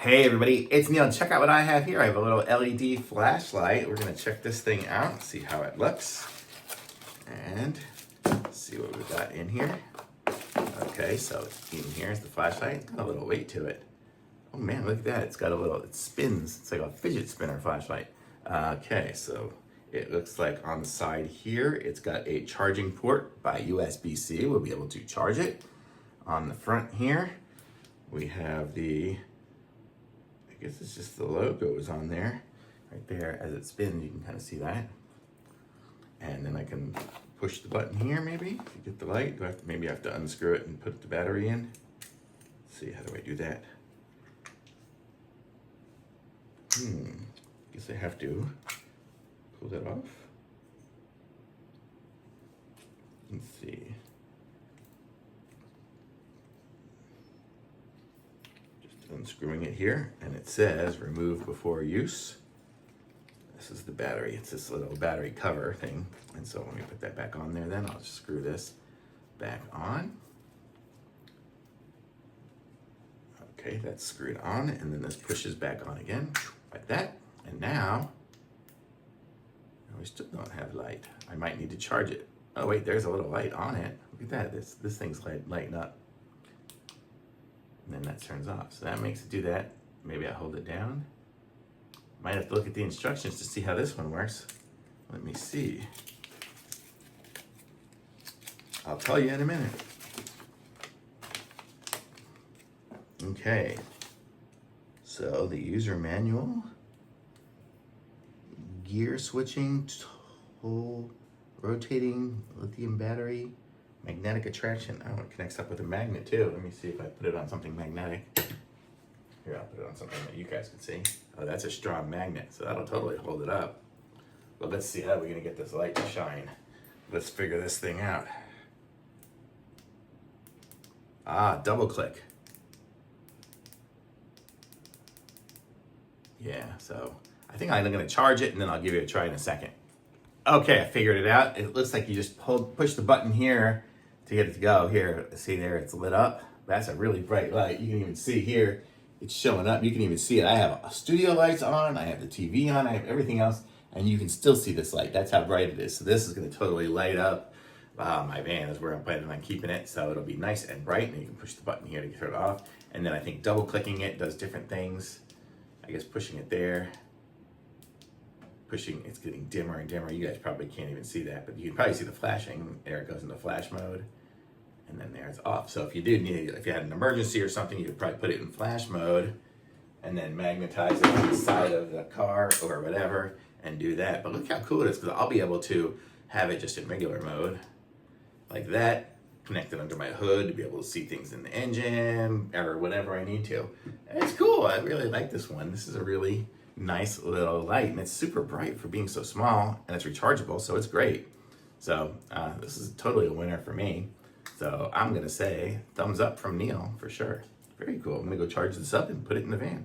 Hey everybody, it's Neil. Check out what I have here. I have a little LED flashlight. We're gonna check this thing out, see how it looks, and see what we've got in here. Okay, so in here is the flashlight. It's got a little weight to it. Oh man, look at that. It's got a little, it spins. It's like a fidget spinner flashlight. Okay, so it looks like on the side here, it's got a charging port by USB-C. We'll be able to charge it. On the front here, we have I guess it's just the logo is on there. Right there, as it spins, you can kind of see that. And then I can push the button here maybe to get the light. Maybe I have to unscrew it and put the battery in. Let's see, how do I do that? Guess I have to pull that off. Let's see. Unscrewing it here, and it says remove before use. This is the battery. It's this little battery cover thing, and so when we put that back on there, then I'll just screw this back on. Okay, that's screwed on, and then this pushes back on again like that. And now we still don't have light. I might need to charge it. Oh wait, there's a little light on it. Look at that. This thing's lighting up. And then that turns off. So that makes it do that. Maybe I hold it down. Might have to look at the instructions to see how this one works. Let me see. I'll tell you in a minute. Okay. So the user manual, gear switching, rotating lithium battery, magnetic attraction. Oh, it connects up with a magnet too. Let me see if I put it on something magnetic. Here, I'll put it on something that you guys can see. Oh, that's a strong magnet, so that'll totally hold it up. But let's see how we're gonna get this light to shine. Let's figure this thing out. Double click. Yeah, so I think I'm gonna charge it and then I'll give you a try in a second. Okay, I figured it out. It looks like you just push the button here to get it to go. Here, see there, it's lit up. That's a really bright light. You can even see here, it's showing up. You can even see it. I have studio lights on, I have the TV on, I have everything else, and you can still see this light. That's how bright it is. So this is gonna totally light up my van is where I'm planning on keeping it. So it'll be nice and bright, and you can push the button here to turn it off. And then I think double clicking it does different things. I guess pushing it there, pushing, it's getting dimmer and dimmer. You guys probably can't even see that, but you can probably see the flashing. There it goes into flash mode, and then there it's off. So if you did need, if you had an emergency or something, you would probably put it in flash mode and then magnetize it to the side of the car or whatever and do that. But look how cool it is, because I'll be able to have it just in regular mode like that, connected under my hood to be able to see things in the engine or whatever I need to. And it's cool. I really like this one. This is a really nice little light, and it's super bright for being so small, and it's rechargeable, so it's great. So this is totally a winner for me. So I'm gonna say thumbs up from Neil for sure. Very cool. I'm gonna go charge this up and put it in the van.